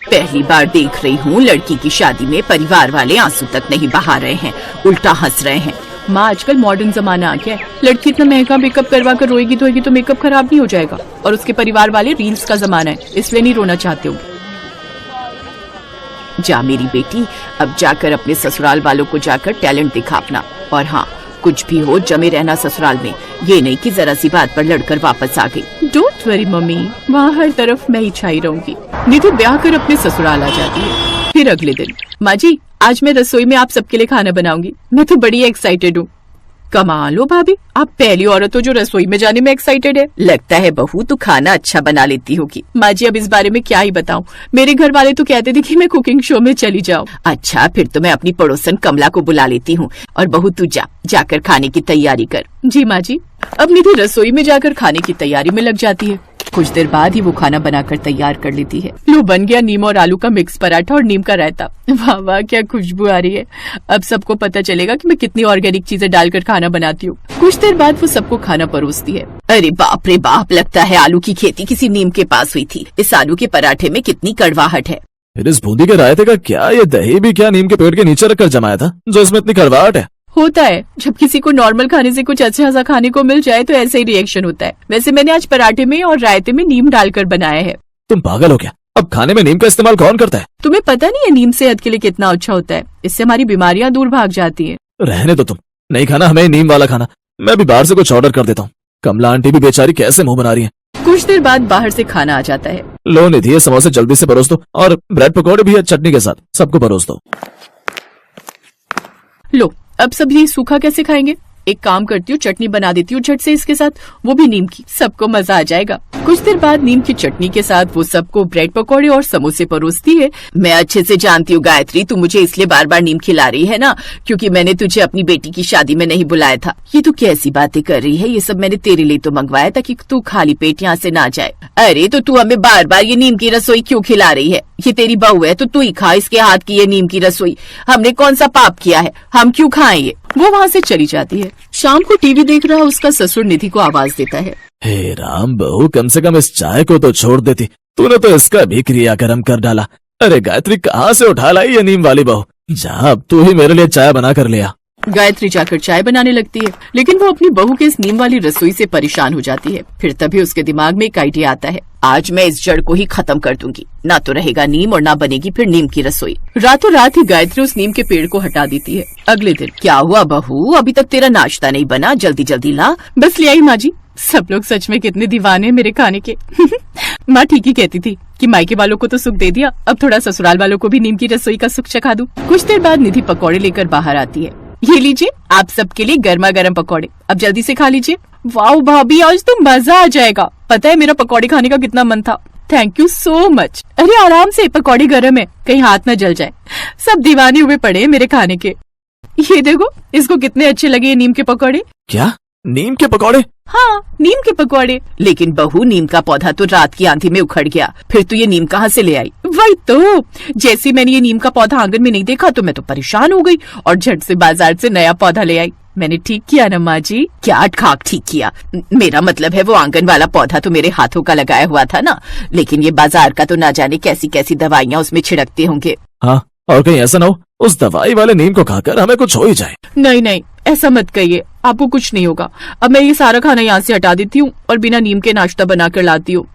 पहली बार देख रही हूँ लड़की की शादी में परिवार वाले आंसू तक नहीं बहा रहे हैं, उल्टा हंस रहे हैं। माँ, आजकल मॉडर्न जमाना आ गया है। लड़की इतना महंगा मेकअप करवा कर रोएगी धोएगी तो मेकअप खराब नहीं हो जाएगा। और उसके परिवार वाले रील्स का जमाना है, इसलिए नहीं रोना चाहते हो। जा मेरी बेटी, अब जाकर अपने ससुराल वालों को जाकर टैलेंट दिखा अपना। और हाँ, कुछ भी हो जमे रहना ससुराल में, ये नहीं कि जरा सी बात पर लड़कर वापस आ गई। डोंट वरी मम्मी, वहाँ हर तरफ मैं ही छाई रहूंगी। निधि ब्याह कर अपने ससुराल आ जाती है। फिर अगले दिन, माँ जी आज मैं रसोई में आप सबके लिए खाना बनाऊंगी। मैं तो बड़ी एक्साइटेड हूँ। कमाल हो भाभी, आप पहली औरत हो जो रसोई में जाने में एक्साइटेड है। लगता है बहू तू खाना अच्छा बना लेती होगी। माँ जी अब इस बारे में क्या ही बताऊं, मेरे घर वाले तो कहते थे कि मैं कुकिंग शो में चली जाऊं। अच्छा, फिर तो मैं अपनी पड़ोसन कमला को बुला लेती हूँ। और बहू तू जाकर खाने की तैयारी कर। जी माँ जी। अब निधि रसोई में जाकर खाने की तैयारी में लग जाती है। कुछ देर बाद ही वो खाना बनाकर तैयार कर लेती है। लो बन गया नीम और आलू का मिक्स पराठा और नीम का रायता। वाह वाह क्या खुशबू आ रही है। अब सबको पता चलेगा कि मैं कितनी ऑर्गेनिक चीजें डालकर खाना बनाती हूँ। कुछ देर बाद वो सबको खाना परोसती है। अरे बाप रे बाप, लगता है आलू की खेती किसी नीम के पास हुई थी। इस आलू के पराठे में कितनी कड़वाहट है। इस बूंदी के रायते का क्या, ये दही भी क्या नीम के पेड़ के नीचे रखकर जमाया था जो इसमें इतनी कड़वाहट है। होता है, जब किसी को नॉर्मल खाने से कुछ अच्छा सा खाने को मिल जाए तो ऐसे ही रिएक्शन होता है। वैसे मैंने आज पराठे में और रायते में नीम डालकर बनाया है। तुम पागल हो क्या? अब खाने में नीम का इस्तेमाल कौन करता है? तुम्हें पता नहीं है नीम सेहत के लिए कितना अच्छा होता है। इससे हमारी बीमारियां दूर भाग जाती है। रहने दो, तुम नहीं खाना हमें नीम वाला खाना। मैं भी बाहर से कुछ ऑर्डर कर देता हूँ। कमला आंटी भी बेचारी कैसे मुंह बना रही है। कुछ देर बाद बाहर से खाना आ जाता है। लो निधि, ये समोसे जल्दी से परोस दो और ब्रेड पकौड़े भी है चटनी के साथ, सबको परोस दो। लो अब सब ये सूखा कैसे खाएंगे? एक काम करती हूँ, चटनी बना देती हूँ झट से इसके साथ, वो भी नीम की। सबको मजा आ जाएगा। कुछ देर बाद नीम की चटनी के साथ वो सबको ब्रेड पकौड़े और समोसे परोसती है। मैं अच्छे से जानती हूँ गायत्री, तू मुझे इसलिए बार बार नीम खिला रही है ना, क्योंकि मैंने तुझे अपनी बेटी की शादी में नहीं बुलाया था। ये तू कैसी बातें कर रही है? ये सब मैंने तेरे लिए तो मंगवाया था कि तू खाली पेट यहाँ से ना जाए। अरे तो तू हमें बार बार ये नीम की रसोई क्यों खिला रही है? ये तेरी बहू है तो तू ही खा इसके हाथ की ये नीम की रसोई। हमने कौन सा पाप किया है, हम क्यों खाएं ये? वो वहाँ से चली जाती है। शाम को टीवी देख रहा उसका ससुर निधि को आवाज देता है। हे राम बहू, कम से कम इस चाय को तो छोड़ देती, तूने तो इसका भी क्रियाक्रम कर डाला। अरे गायत्री, कहाँ से उठा लाई ये नीम वाली बहू? जा अब तू ही मेरे लिए चाय बना कर ले आ। गायत्री जाकर चाय बनाने लगती है, लेकिन वो अपनी बहू के इस नीम वाली रसोई से परेशान हो जाती है। फिर तभी उसके दिमाग में एक आइडिया आता है। आज मैं इस जड़ को ही खत्म कर दूंगी, ना तो रहेगा नीम और ना बनेगी फिर नीम की रसोई। रातों रात ही गायत्री उस नीम के पेड़ को हटा देती है। अगले दिन, क्या हुआ बहू, अभी तक तेरा नाश्ता नहीं बना? जल्दी जल्दी ला। बस ले आई माँ जी। सब लोग सच में कितने दीवाने हैं मेरे खाने के। माँ ठीक ही कहती थी कि मायके वालों को तो सुख दे दिया, अब थोड़ा ससुराल वालों को भी नीम की रसोई का सुख चखा दूं। कुछ देर बाद निधि पकौड़े लेकर बाहर आती है। ये लीजिए आप सबके लिए गर्मा गर्म पकौड़े, अब जल्दी से खा लीजिए। वाह भाभी, आज तो मजा आ जाएगा। पता है मेरा पकौड़े खाने का कितना मन था। Thank you so much. अरे आराम से, पकौड़े गर्म है, कहीं हाथ न जल जाए। सब दीवाने हुए पड़े हैं मेरे खाने के। ये देखो, इसको कितने अच्छे लगे ये नीम के पकौड़े। क्या नीम के पकौड़े? हाँ, नीम के पकौड़े। लेकिन बहू, नीम का पौधा तो रात की आंधी में उखड़ गया, फिर तू ये नीम कहाँ से ले आई? वही तो, जैसे मैंने ये नीम का पौधा आंगन में नहीं देखा तो मैं तो परेशान हो गई और झट से बाजार से नया पौधा ले आई। मैंने ठीक किया ना माँ जी? क्या खाक ठीक किया? मेरा मतलब है वो आंगन वाला पौधा तो मेरे हाथों का लगाया हुआ था ना, लेकिन ये बाजार का तो ना जाने कैसी कैसी दवाइयाँ उसमें छिड़कते होंगे। हाँ, और कहीं ऐसा ना हो उस दवाई वाले नीम को खाकर हमें कुछ हो ही जाए। नहीं नहीं, ऐसा मत कहिए, आपको कुछ नहीं होगा। अब मैं ये सारा खाना यहाँ से हटा देती हूँ और बिना नीम के नाश्ता बना कर लाती हूँ।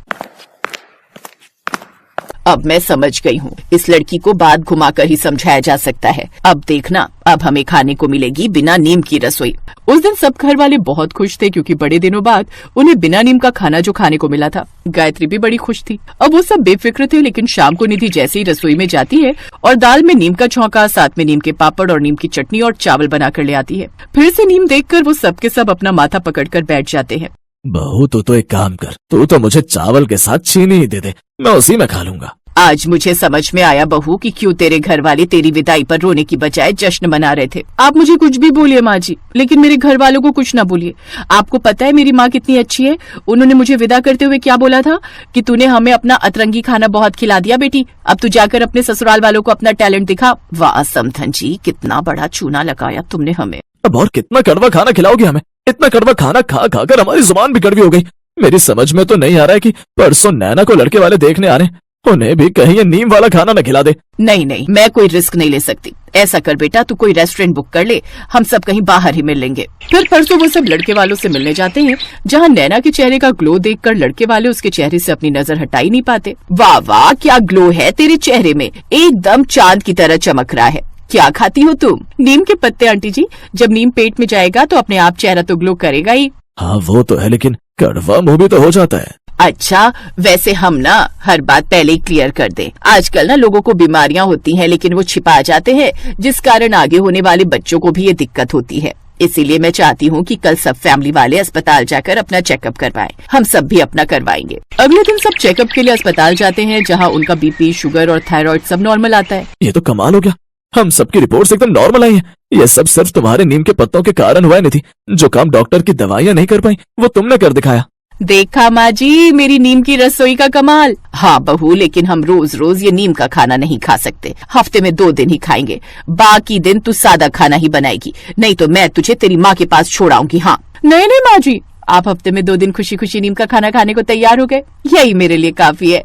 अब मैं समझ गई हूँ, इस लड़की को बात घुमाकर ही समझाया जा सकता है। अब देखना, अब हमें खाने को मिलेगी बिना नीम की रसोई। उस दिन सब घर वाले बहुत खुश थे क्योंकि बड़े दिनों बाद उन्हें बिना नीम का खाना जो खाने को मिला था। गायत्री भी बड़ी खुश थी। अब वो सब बेफिक्र थे, लेकिन शाम को निधि जैसे ही रसोई में जाती है और दाल में नीम का छौंका, साथ में नीम के पापड़ और नीम की चटनी और चावल बनाकर ले आती है। फिर से नीम देखकर वो सबके सब अपना माथा पकड़कर बैठ जाते हैं। बहू तू तो एक काम कर, तू तो मुझे चावल के साथ चीनी ही दे दे, मैं उसी में खा लूंगा। आज मुझे समझ में आया बहू कि क्यों तेरे घर वाले तेरी विदाई पर रोने की बजाय जश्न मना रहे थे। आप मुझे कुछ भी बोलिए माँ जी, लेकिन मेरे घर वालों को कुछ ना बोलिए। आपको पता है मेरी माँ कितनी अच्छी है। उन्होंने मुझे विदा करते हुए क्या बोला था कि तूने हमें अपना अतरंगी खाना बहुत खिला दिया बेटी, अब तू जाकर अपने ससुराल वालों को अपना टैलेंट दिखा। वाह समधन जी, कितना बड़ा चूना लगाया तुमने हमें। अब और कितना कड़वा खाना खिलाओगी हमें? इतना कड़वा खाना खा खा कर हमारी जुबान भी कड़वी हो गई। मेरी समझ में तो नहीं आ रहा है कि परसों नैना को लड़के वाले देखने आ रहे हैं, उन्हें भी कहीं ये नीम वाला खाना न खिला दे। नहीं नहीं, मैं कोई रिस्क नहीं ले सकती। ऐसा कर बेटा, तू कोई रेस्टोरेंट बुक कर ले, हम सब कहीं बाहर ही मिल लेंगे। फिर परसों वो सब लड़के वालों से मिलने जाते हैं, जहाँ नैना के चेहरे का ग्लो देखकर लड़के वाले उसके चेहरे से अपनी नजर हटा ही नहीं पाते। वाह वाह, क्या ग्लो है तेरे चेहरे में, एकदम चांद की तरह चमक रहा है। क्या खाती हो तुम? नीम के पत्ते आंटी जी, जब नीम पेट में जाएगा तो अपने आप चेहरा तो ग्लो करेगा ही। हाँ वो तो है, लेकिन कड़वा मुंह भी तो हो जाता है। अच्छा, वैसे हम ना हर बात पहले ही क्लियर कर दें। आजकल ना लोगों को बीमारियां होती हैं, लेकिन वो छिपा जाते हैं, जिस कारण आगे होने वाले बच्चों को भी ये दिक्कत होती है। इसीलिए मैं चाहती हूँ कि कल सब फैमिली वाले अस्पताल जाकर अपना चेकअप करवाएं। हम सब भी अपना करवाएंगे। अगले दिन सब चेकअप के लिए अस्पताल जाते हैं, जहाँ उनका बीपी, शुगर और थायराइड सब नॉर्मल आता है। ये तो कमाल हो गया, हम सबकी रिपोर्ट्स एकदम नॉर्मल आई हैं। ये सब सिर्फ तुम्हारे नीम के पत्तों के कारण हुआ नहीं थी। जो काम डॉक्टर की दवाइयाँ नहीं कर पाई वो तुमने कर दिखाया। देखा माँ जी, मेरी नीम की रसोई का कमाल। हाँ बहू, लेकिन हम रोज रोज ये नीम का खाना नहीं खा सकते। हफ्ते में 2 दिन ही खाएंगे, बाकी दिन तू सादा खाना ही बनाएगी, नहीं तो मैं तुझे तेरी माँ के पास छोड़ाऊंगी। हाँ नहीं नहीं माँ जी, आप हफ्ते में 2 दिन खुशी खुशी नीम का खाना खाने को तैयार हो गए, यही मेरे लिए काफी है।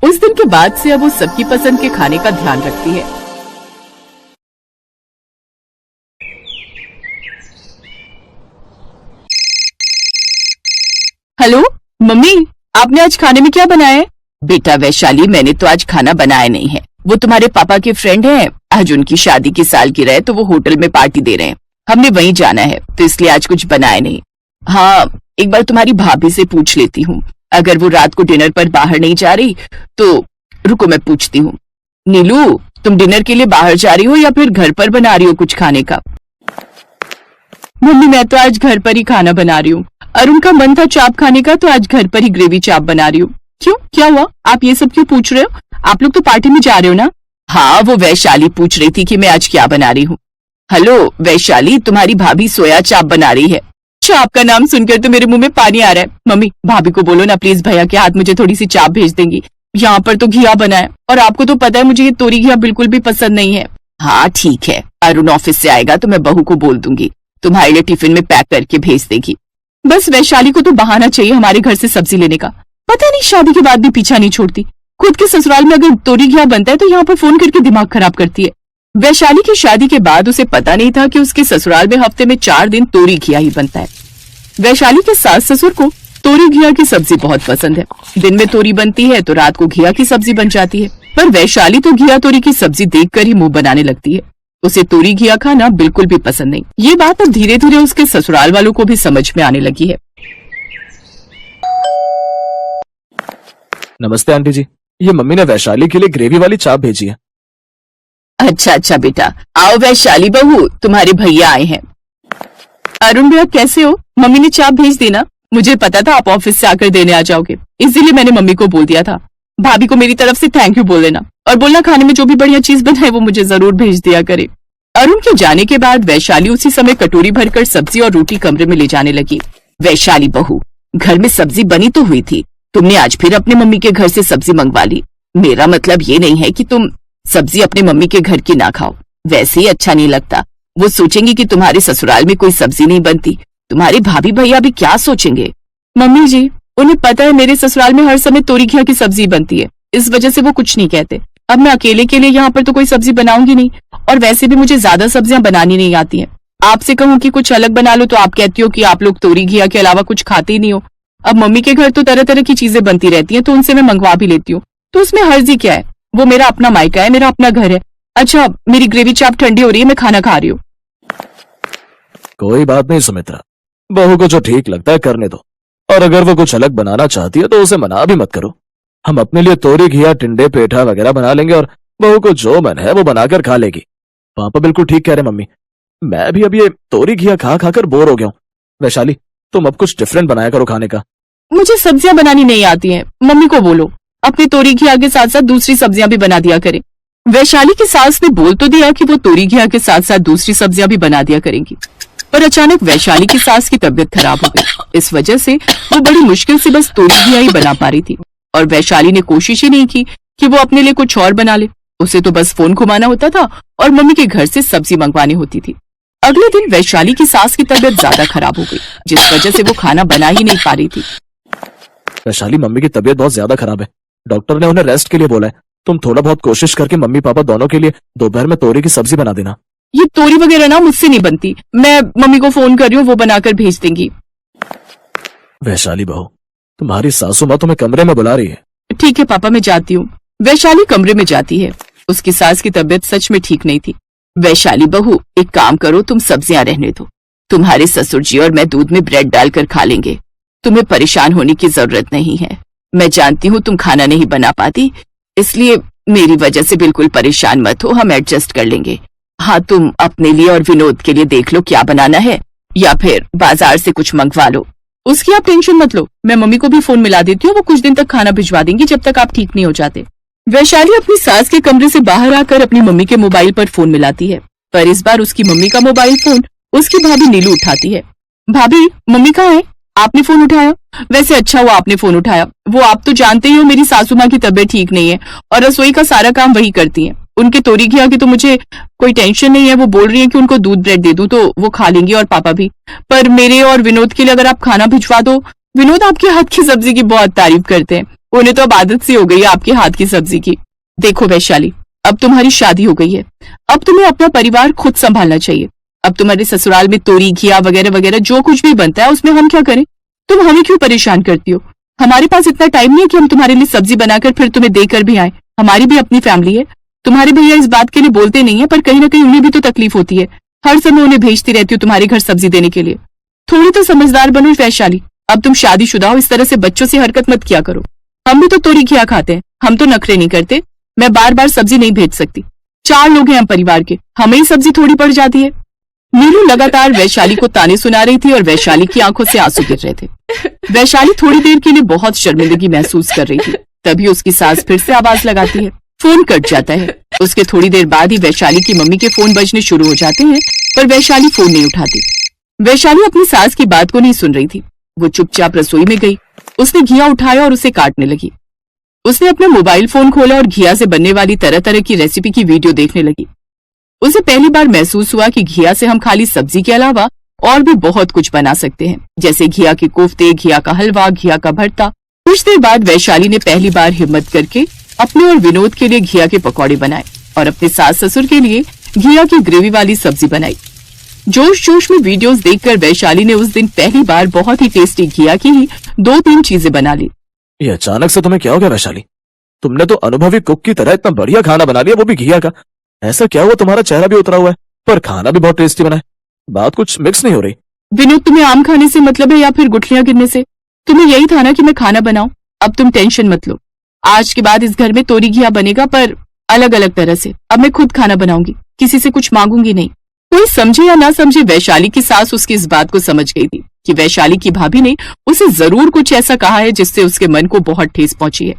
उस दिन के बाद से अब वो सबकी पसंद के खाने का ध्यान रखती है। हेलो मम्मी, आपने आज खाने में क्या बनाया है? बेटा वैशाली, मैंने तो आज खाना बनाया नहीं है। वो तुम्हारे पापा के फ्रेंड हैं, आज उनकी शादी की सालगिरह है, तो वो होटल में पार्टी दे रहे हैं, हमने वहीं जाना है, तो इसलिए आज कुछ बनाया नहीं। हाँ, एक बार तुम्हारी भाभी से पूछ लेती हूँ, अगर वो रात को डिनर पर बाहर नहीं जा रही तो रुको मैं पूछती हूँ। नीलू, तुम डिनर के लिए बाहर जा रही हो या फिर घर पर बना रही हो कुछ खाने का? मम्मी, मैं तो आज घर पर ही खाना बना रही हूँ। अरुण का मन था चाप खाने का, तो आज घर पर ही ग्रेवी चाप बना रही हूँ। क्यों, क्या हुआ? आप ये सब क्यों पूछ रहे हो? आप लोग तो पार्टी में जा रहे हो ना? हाँ, वो वैशाली पूछ रही थी कि मैं आज क्या बना रही हूँ। हेलो वैशाली, तुम्हारी भाभी सोया चाप बना रही है। चाप का नाम सुनकर तो मेरे मुंह में पानी आ रहा है। मम्मी, भाभी को बोलो ना प्लीज, भैया के हाथ मुझे थोड़ी सी चाप भेज देंगी। यहाँ पर तो घिया बना है, और आपको तो पता है मुझे ये तोरी घिया बिल्कुल भी पसंद नहीं है। हाँ ठीक है, अरुण ऑफिस से आएगा तो मैं बहू को बोल दूंगी, तुम्हारे लिए टिफिन में पैक करके भेज देगी। बस वैशाली को तो बहाना चाहिए हमारे घर से सब्जी लेने का। पता नहीं शादी के बाद भी पीछा नहीं छोड़ती। खुद के ससुराल में अगर तोरी घिया बनता है तो यहाँ पर फोन करके दिमाग खराब करती है। वैशाली की शादी के बाद उसे पता नहीं था कि उसके ससुराल में हफ्ते में 4 दिन तोरी घिया ही बनता है। वैशाली के सास ससुर को तोरी घिया की सब्जी बहुत पसंद है। दिन में तोरी बनती है तो रात को घिया की सब्जी बन जाती है, पर वैशाली तो घिया तोरी की सब्जी देखकर ही मुंह बनाने लगती है। उसे तोरी घिया खाना बिल्कुल भी पसंद नहीं। ये बात अब धीरे धीरे उसके ससुराल वालों को भी समझ में आने लगी है। नमस्ते आंटी जी, ये मम्मी ने वैशाली के लिए ग्रेवी वाली चाप भेजी है। अच्छा अच्छा बेटा, आओ वैशाली बहू, तुम्हारे भैया आए हैं। अरुण भैया कैसे हो? मम्मी ने चाप भेज देना, मुझे पता था आप ऑफिस से आकर देने आ जाओगे, इसीलिए मैंने मम्मी को बोल दिया था। भाभी को मेरी तरफ से थैंक यू बोल देना, और बोलना खाने में जो भी बढ़िया चीज बनाए वो मुझे जरूर भेज दिया करे। अरुण के जाने के बाद वैशाली उसी समय कटोरी भरकर सब्जी और रोटी कमरे में ले जाने लगी। वैशाली बहू, घर में सब्जी बनी तो हुई थी, तुमने आज फिर अपने मम्मी के घर से सब्जी मंगवा ली। मेरा मतलब ये नहीं है कि तुम सब्जी अपने मम्मी के घर की ना खाओ, वैसे ही अच्छा नहीं लगता। वो सोचेंगी कि तुम्हारे ससुराल में कोई सब्जी नहीं बनती, तुम्हारे भाभी भैया भी क्या सोचेंगे? मम्मी जी, उन्हें पता है मेरे ससुराल में हर समय तोरी घिया की सब्जी बनती है, इस वजह से वो कुछ नहीं कहते। अब मैं अकेले के लिए यहाँ पर तो कोई सब्जी बनाऊंगी नहीं, और वैसे भी मुझे ज्यादा सब्जियां बनानी नहीं आती हैं। आपसे कहूँ कि कुछ अलग बना लो तो आप कहती हो कि आप लोग तोरी घिया के अलावा कुछ खाते ही नहीं हो। अब मम्मी के घर तो तरह तरह की चीजें बनती रहती हैं, तो उनसे मैं मंगवा भी लेती हूँ, तो उसमें हर्जी क्या है? वो मेरा अपना मायका है, मेरा अपना घर है। अच्छा, मेरी ग्रेवी चाप ठंडी हो रही है, मैं खाना खा रही हूँ। कोई बात नहीं सुमित्रा, बहू को जो ठीक लगता है करने दो, और अगर वो कुछ अलग बनाना चाहती है तो उसे मना भी मत करो। हम अपने लिए तोरी घिया, टिंडे, पेठा वगैरह बना लेंगे, और बहू को जो मन है वो बनाकर खा लेगी। पापा बिल्कुल ठीक कह रहे मम्मी, मैं भी अब ये तोरी घिया खा खाकर बोर हो गया हूँ। वैशाली, तुम अब कुछ डिफरेंट बनाया करो खाने का। मुझे सब्जियां बनानी नहीं आती हैं, मम्मी को बोलो अपनी तोरी घिया के साथ साथ दूसरी सब्जियां भी बना दिया करे। वैशाली की सास ने बोल तो दिया कि वो तोरी घिया के साथ साथ दूसरी सब्जियां भी बना दिया करेंगी, पर अचानक वैशाली की सास की तबीयत खराब हो गई। इस वजह से वो बड़ी मुश्किल से बस तोरी घिया ही बना पा रही थी, और वैशाली ने कोशिश ही नहीं की कि वो अपने लिए कुछ और बना ले। उसे तो बस फोन घुमाना होता था और मम्मी के घर से सब्जी मंगवानी होती थी। अगले दिन वैशाली की सास की तबीयत ज्यादा खराब हो गई, जिस वजह से वो खाना बना ही नहीं पा रही थी। वैशाली, मम्मी की तबीयत बहुत ज्यादा खराब है, डॉक्टर ने उन्हें रेस्ट के लिए बोला है। तुम थोड़ा बहुत कोशिश करके मम्मी पापा दोनों के लिए दोपहर में तोरी की सब्जी बना देना। ये तोरी वगैरह ना मुझसे नहीं बनती, मैं मम्मी को फोन कर रही हूँ, वो बनाकर भेज देंगी। वैशाली बहू, तुम्हारी सासू माँ तुम्हें कमरे में बुला रही है। ठीक है पापा, मैं जाती हूँ। वैशाली कमरे में जाती है। उसकी सास की तबीयत सच में ठीक नहीं थी। वैशाली बहू, एक काम करो, तुम सब्जियां रहने दो। तुम्हारे ससुर जी और मैं दूध में ब्रेड डालकर खा लेंगे। तुम्हें परेशान होने की जरूरत नहीं है। मैं जानती हूँ तुम खाना नहीं बना पाती, इसलिए मेरी वजह से बिल्कुल परेशान मत हो, हम एडजस्ट कर लेंगे। हाँ, तुम अपने लिए और विनोद के लिए देख लो क्या बनाना है, या फिर बाजार से कुछ मंगवा लो। उसकी आप टेंशन मत लो, मैं मम्मी को भी फोन मिला देती हूँ, वो कुछ दिन तक खाना भिजवा देंगी जब तक आप ठीक नहीं हो जाते। वैशाली अपनी सास के कमरे से बाहर आकर अपनी मम्मी के मोबाइल पर फोन मिलाती है, पर इस बार उसकी मम्मी का मोबाइल फोन उसकी भाभी नीलू उठाती है। भाभी, मम्मी कहाँ है? आपने फोन उठाया? वैसे अच्छा हुआ आपने फोन उठाया। वो आप तो जानते ही हो मेरी सासू माँ की तबीयत ठीक नहीं है और रसोई का सारा काम वही करती हैं। उनके तोरी घिया की तो मुझे कोई टेंशन नहीं है, वो बोल रही है कि उनको दूध ब्रेड दे दूं तो वो खा लेंगी और पापा भी। पर मेरे और विनोद के लिए अगर आप खाना भिजवा दो। विनोद आपके हाथ की सब्जी की बहुत तारीफ करते हैं, उन्हें तो अब आदत सी हो गई है आपके हाथ की सब्जी की। देखो वैशाली, अब तुम्हारी शादी हो गई है, अब तुम्हें अपना परिवार खुद संभालना चाहिए। अब तुम्हारे ससुराल में तोरी घिया वगैरह वगैरह जो कुछ भी बनता है उसमें हम क्या करें? तुम हमें क्यों परेशान करती हो? हमारे पास इतना टाइम नहीं है कि हम तुम्हारे लिए सब्जी बनाकर फिर तुम्हें देकर भी आए। हमारी भी अपनी फैमिली है। तुम्हारे भैया इस बात के लिए बोलते नहीं है, पर कहीं ना कहीं उन्हें भी तो तकलीफ होती है। हर समय उन्हें भेजती रहती हूँ तुम्हारे घर सब्जी देने के लिए। थोड़ी तो समझदार बनो वैशाली। अब तुम शादीशुदा हो, इस तरह से बच्चों से हरकत मत किया करो। हम भी तो तोरी घिया खाते हैं, हम तो नखरे नहीं करते। मैं बार बार सब्जी नहीं भेज सकती, 4 लोग हैं हम परिवार के, हमें ही सब्जी थोड़ी पड़ जाती है। नीलू लगातार वैशाली को ताने सुना रही थी और वैशाली की आंखों से आंसू गिर रहे थे। वैशाली थोड़ी देर के लिए बहुत शर्मिंदगी महसूस कर रही थी, तभी उसकी सास फिर से आवाज लगाती है। फोन कट जाता है। उसके थोड़ी देर बाद ही वैशाली की मम्मी के फोन बजने शुरू हो जाते हैं, पर वैशाली फोन नहीं उठाती। वैशाली अपनी सास की बात को नहीं सुन रही थी। वो चुपचाप रसोई में गई, उसने घिया उठाया और उसे काटने लगी। उसने अपना मोबाइल फोन खोला और घिया से बनने वाली तरह तरह की रेसिपी की वीडियो देखने लगी। उसे पहली बार महसूस हुआ कि घिया से हम खाली सब्जी के अलावा और भी बहुत कुछ बना सकते हैं, जैसे घिया के कोफ्ते, घिया का हलवा, घिया का भरता। कुछ देर बाद वैशाली ने पहली बार हिम्मत करके अपने और विनोद के लिए घिया के पकौड़े बनाए और अपने सास ससुर के लिए घिया की ग्रेवी वाली सब्जी बनाई। जोश जोश में वीडियोस देखकर वैशाली ने उस दिन पहली बार बहुत ही टेस्टी घिया की ही 2-3 चीजें बना ली। ये अचानक से तुम्हें क्या हो गया वैशाली? तुमने तो अनुभवी कुक की तरह इतना बढ़िया खाना बना लिया, वो भी घिया का। ऐसा क्या हुआ? तुम्हारा चेहरा भी उतरा हुआ है, पर खाना भी बहुत टेस्टी बना है। बात कुछ मिक्स नहीं हो रही। विनोद, तुम्हें आम खाने से मतलब है या फिर गुठलियां गिरने से? तुम्हें यही था ना कि मैं खाना बनाऊं। अब तुम टेंशन मत लो, आज के बाद इस घर में तोरी घिया बनेगा, पर अलग अलग तरह से। अब मैं खुद खाना बनाऊंगी, किसी से कुछ मांगूंगी नहीं। कोई समझे या ना समझे, वैशाली की सास उसकी इस बात को समझ गई थी कि वैशाली की भाभी ने उसे जरूर कुछ ऐसा कहा है जिससे उसके मन को बहुत ठेस पहुंची है।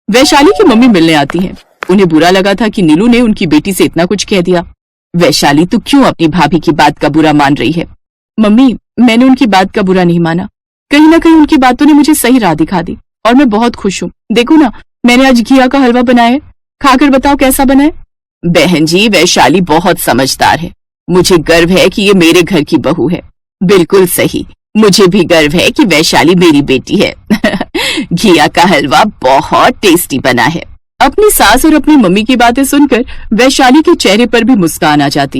वैशाली की मम्मी मिलने आती है। उन्हें बुरा लगा था कि नीलू ने उनकी बेटी से इतना कुछ कह दिया। वैशाली, तू क्यों अपनी भाभी की बात का बुरा मान रही है? मम्मी, मैंने उनकी बात का बुरा नहीं माना। कहीं ना कहीं उनकी बातों ने मुझे सही राह दिखा दी और मैं बहुत खुश हूँ। देखो ना, मैंने आज घिया का हलवा बनाया है, खाकर बताओ कैसा बना है। बहन जी, वैशाली बहुत समझदार है। मुझे गर्व है कि ये मेरे घर की बहू है। बिल्कुल सही, मुझे भी गर्व है कि वैशाली मेरी बेटी है। घिया का हलवा बहुत टेस्टी बना है। अपनी सास और अपनी मम्मी की बातें सुनकर वैशाली के चेहरे पर भी मुस्कान आ जाती।